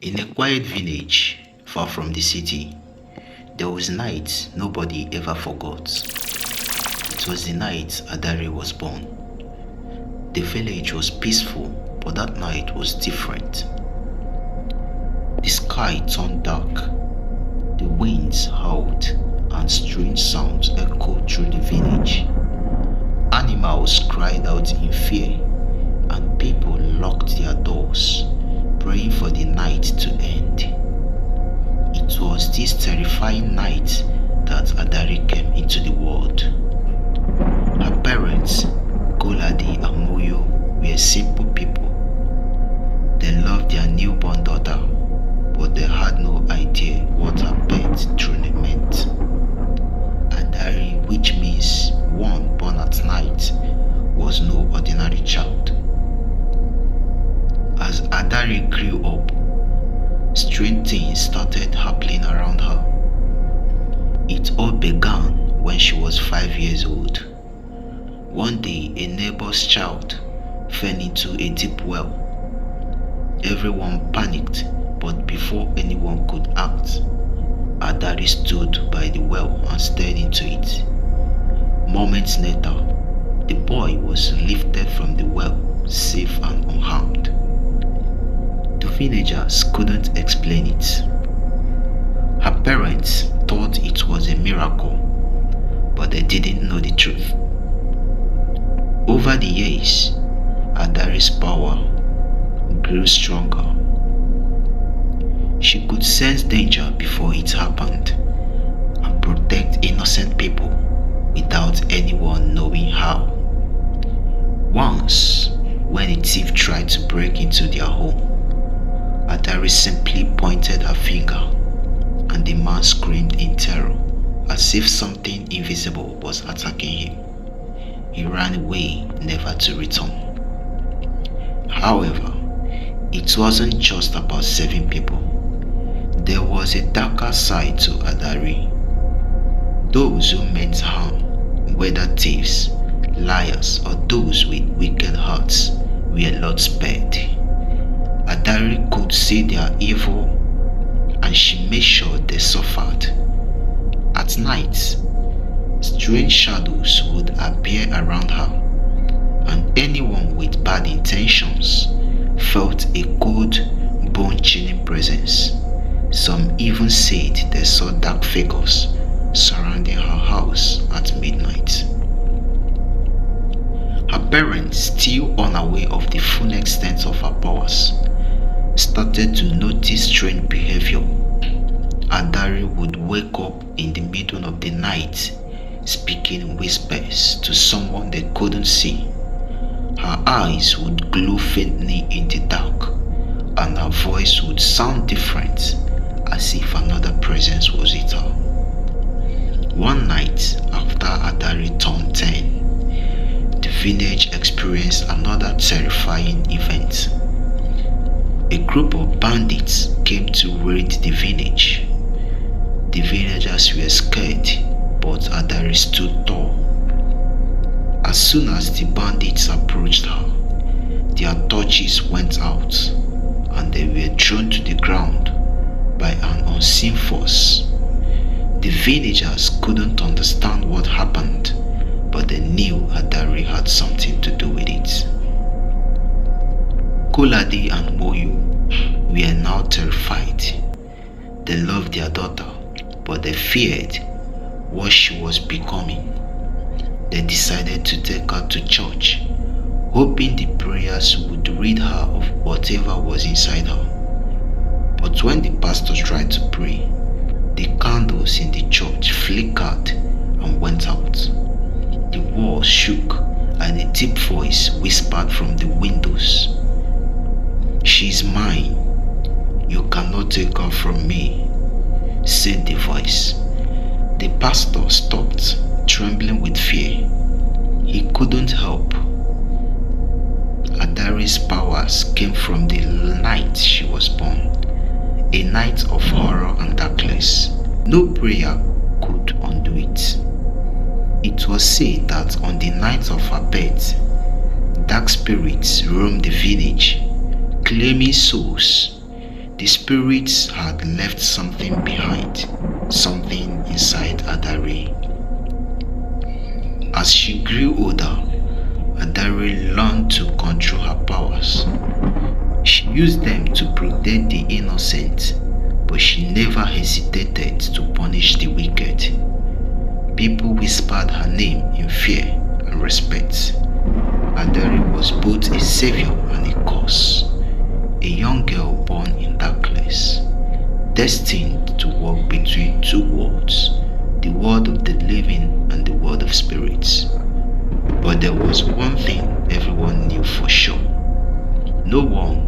In a quiet village far from the city, there was a night nobody ever forgot. It was the night Adari was born. The village was peaceful, but that night was different. The sky turned dark, the winds howled, and strange sounds echoed through the village. Animals cried out in fear, and people locked their doors, praying for the night to end. It was this terrifying night that Adari came into the world. Her parents, Koladi and Moyo, were simple people. They loved their newborn daughter, but they had no idea what her birth truly meant. Adari, which means one born at night, was no ordinary child. As Adari grew up, strange things started happening around her. It all began when she was 5 years old. One day, a neighbor's child fell into a deep well. Everyone panicked, but before anyone could act, Adari stood by the well and stared into it. Moments later, the boy was lifted from the well, safe and unharmed. The villagers couldn't explain it. Her parents thought it was a miracle, but they didn't know the truth. Over the years, Adari's power grew stronger. She could sense danger before it happened and protect innocent people without anyone knowing how. Once, when a thief tried to break into their home, Adari simply pointed her finger, and the man screamed in terror as if something invisible was attacking him. He ran away, never to return. However, it wasn't just about saving people. There was a darker side to Adari. Those who meant harm, whether thieves, liars, or those with wicked hearts, were not spared. Adari could see their evil, and she made sure they suffered. At night, strange shadows would appear around her, and anyone with bad intentions felt a cold, bone-chilling presence. Some even said they saw dark figures surrounding her house at midnight. Her parents, still unaware of the full extent of her powers, started to notice strange behavior. Adari would wake up in the middle of the night, speaking in whispers to someone they couldn't see. Her eyes would glow faintly in the dark, and her voice would sound different, as if another presence was with her. One night after Adari turned 10, the village experienced another terrifying event. A group of bandits came to raid the village. The villagers were scared, but Adari stood tall. As soon as the bandits approached her, their torches went out, and they were thrown to the ground by an unseen force. The villagers couldn't understand what happened, but they knew Adari had something to do with it. Koladi and Moyo were now terrified. They loved their daughter, but they feared what she was becoming. They decided to take her to church, hoping the prayers would rid her of whatever was inside her. But when the pastor tried to pray, the candles in the church flickered and went out. The walls shook, and a deep voice whispered from the windows, "She's mine. You cannot take her from me," said the voice. The pastor stopped, trembling with fear. He couldn't help. Adari's powers came from the night she was born, a night of horror and darkness. No prayer could undo it. It was said that on the night of her birth, dark spirits roamed the village, claiming souls. The spirits had left something behind, something inside Adari. As she grew older, Adari learned to control her powers. She used them to protect the innocent, but she never hesitated to punish the wicked. People whispered her name in fear and respect. Adari was both a savior and a curse, a young girl born in darkness, destined to walk between two worlds, the world of the living and the world of spirits. But there was one thing everyone knew for sure. No one